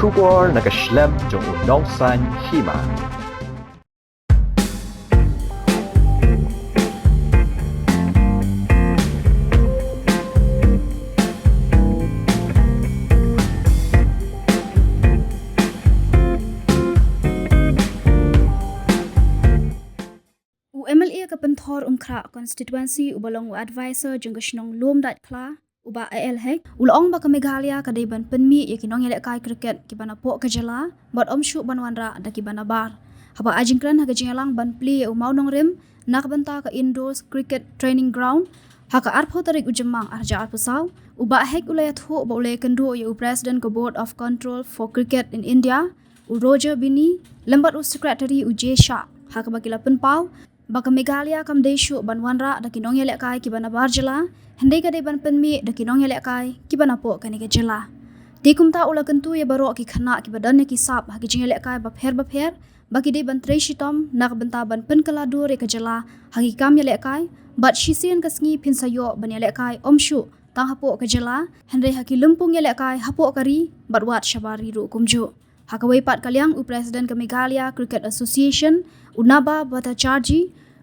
Schubor nakaschlem jong unongsan Hima. MLA ka penthor umkra constituency ubalong advisor jeng kasnong lom dat kla uba Nongïalehkai ulong ba ka Meghalaya ka ban Pynmih ya ki Nongïalehkai cricket ki bana Hapoh ka Jylla bot shu banwanra da ki bana bar haba ajingkran ha ka jingalang ban pli u mau nong rim nak banta ka indoors cricket training ground ha ka arpho tarik ujemang arja arpusaw uba hek ulayat ho ba ulay kendo ya u president ka board of control for cricket in India u Roger Bini lembat u secretary u Jylla ha ka bakila Pynpaw baka Meghalaya kam deshu banwanra da ki Nongïalehkai ki bana bar Jylla hendai ka ban Pynmih da ki Nongïalehkai ki bana Hapoh ka ni ka Jylla tikumta ula kentu ya baro ki khana ki badan ki sap ha ki Jingkwah ba pher baki de ban treshitom nak benta ban Pynkaladu re ka Jylla ha ki kam Nongïalehkai bat shisian ka sngi phin sayo ban Nongïalehkai shu tang Hapoh ka Jylla hendai ha ki lumpung Nongïalehkai Hapoh kari bat wat shabari ru kumju ha ka weipat kalyang u president ka Meghalaya Cricket Association unaba bata chargi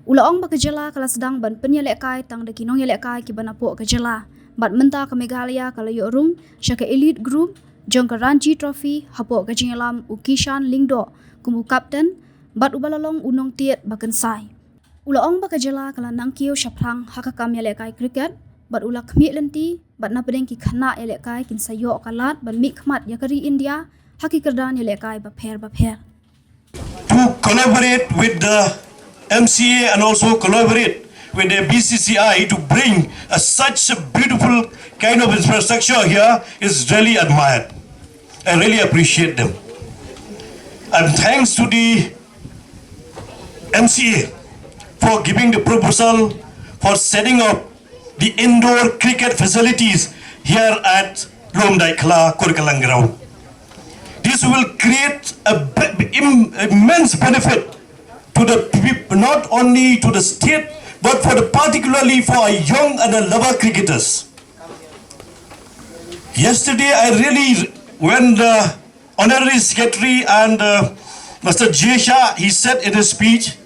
ulaong ba ka Jylla kala sedang ban Nongïalehkai tang da ki Nongïalehkai ki bana Hapoh ka Jylla bat menta ka Meghalaya kala yo rung syaka elite group jong ka Ranji Trophy Hapoh ka Jinglam u Kishan Lingdo kumu captain bat ubalalong unong tiet bakan sai ulaong ba ka Jylla kala nangkio shaprang haka kam Nongïalehkai cricket bat ula khmi lenti bat na pedeng ki khana Nongïalehkai kin sayo kalat ban mi khmat yakari India haki kerdan Nongïalehkai ba pher to collaborate with the MCA and also collaborate with the Bcci to bring such a beautiful kind of infrastructure here is really admired. I really appreciate them. And thanks to the MCA for giving the proposal for setting up the indoor cricket facilities here at Nongïalehkai Kurikalang ground. This will create immense benefit to the people, not only to the state, but particularly for our young and lover cricketers. Yesterday, when the Honorary Secretary and Mr. Jylla, he said in his speech,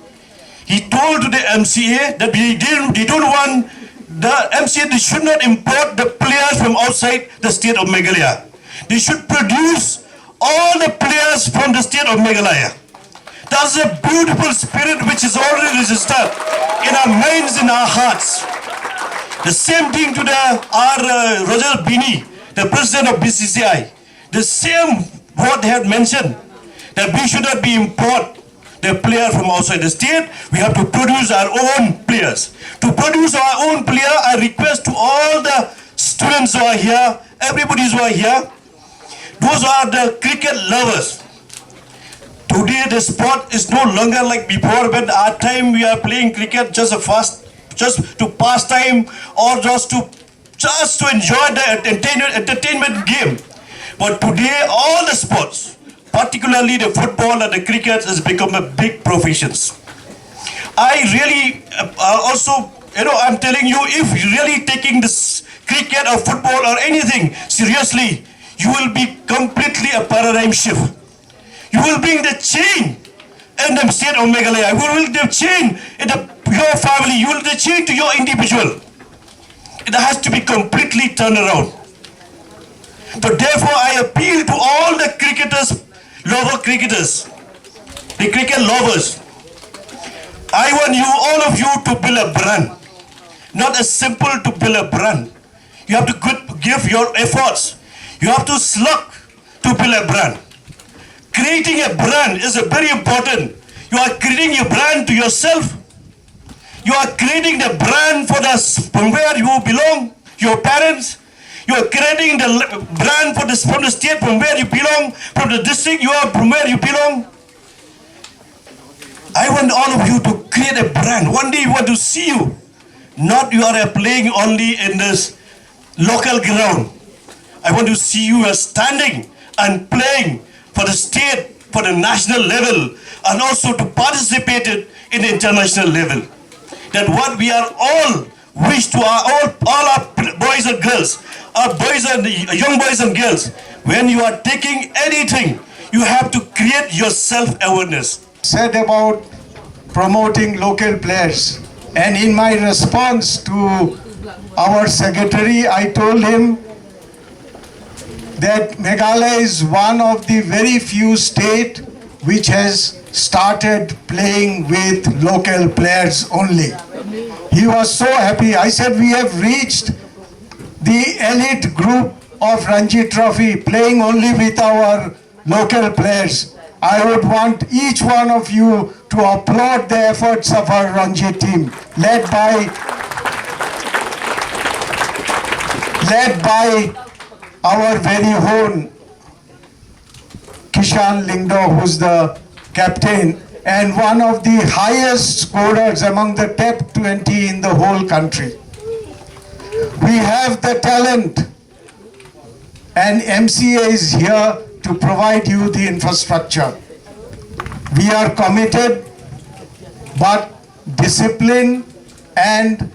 he told to the MCA that they don't want the MCA, they should not import the players from outside the state of Meghalaya. They should produce all the players from the state of Meghalaya. That's a beautiful spirit which is already registered in our minds, in our hearts. The same thing to our Roger Bini, the president of Bcci. The same what they had mentioned, that we should not be import the player from outside the state. We have to produce our own players. To produce our own player, I request to all the students who are here, everybody who are here, those are the cricket lovers. Today the sport is no longer like before, when our time we are playing cricket just to pass time or just to enjoy the entertainment game. But today all the sports, particularly the football and the cricket, has become a big professions. I really also, I'm telling you, if you're really taking this cricket or football or anything seriously, you will be completely a paradigm shift. You will bring the change in the state of Meghalaya. You will bring the change in your family. You will bring the change to your individual. It has to be completely turned around. So therefore, I appeal to all the cricketers, the cricket lovers. I want you, all of you, to build a brand. Not as simple to build a brand. You have to give your efforts. You have to slug to build a brand. Creating a brand is very important. You are creating a brand to yourself. You are creating the brand from where you belong, your parents. You are creating the brand from the state from where you belong, from the district from where you belong. I want all of you to create a brand. One day we want to see you. Not you are playing only in this local ground. I want to see you as standing and playing for the state, for the national level, and also to participate in the international level. That what we are all wish to all our boys and girls, our boys and young boys and girls, when you are taking anything, you have to create your self-awareness. Said about promoting local players, and in my response to our secretary, I told him that Meghalaya is one of the very few states which has started playing with local players only. He was so happy. I said, we have reached the elite group of Ranji Trophy, playing only with our local players. I would want each one of you to applaud the efforts of our Ranji team, led by our very own Kishan Lingdo, who's the captain and one of the highest scorers among the top 20 in the whole country. We have the talent, and MCA is here to provide you the infrastructure. We are committed, but discipline and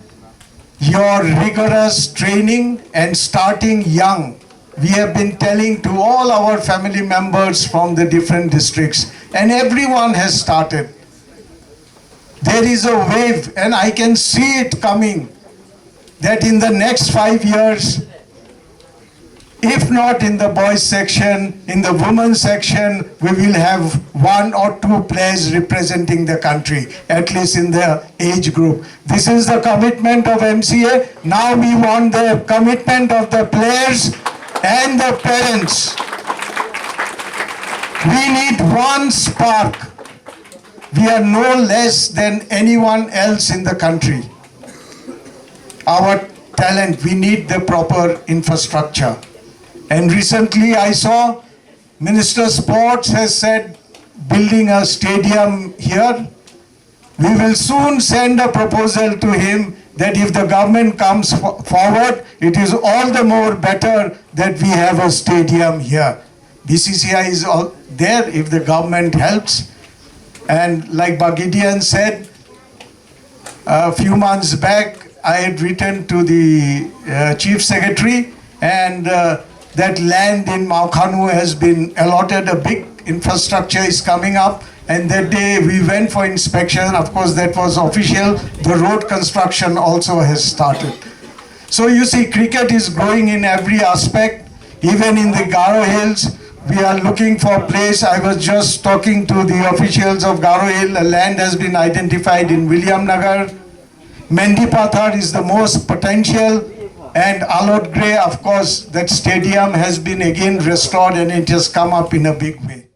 your rigorous training and starting young. We have been telling to all our family members from the different districts, and everyone has started. There is a wave, and I can see it coming, that in the next 5 years, if not in the boys section, in the women's section, we will have 1 or 2 players representing the country, at least in the age group. This is the commitment of MCA. Now we want the commitment of the players and the parents. We need one spark. We are no less than anyone else in the country. Our talent, we need the proper infrastructure. And recently I saw Minister of Sports has said building a stadium here. We will soon send a proposal to him that if the government comes forward, it is all the more better that we have a stadium here. BCCI is all there if the government helps. And like Bagidian said, a few months back, I had written to the Chief Secretary, and that land in Maukhanu has been allotted. A big infrastructure is coming up, and that day we went for inspection. Of course, that was official. The road construction also has started. So you see, cricket is growing in every aspect. Even in the Garo Hills, we are looking for a place. I was just talking to the officials of Garo Hill. A land has been identified in William Nagar. Mendipathar is the most potential. And Alot Grey, of course, that stadium has been again restored, and it has come up in a big way.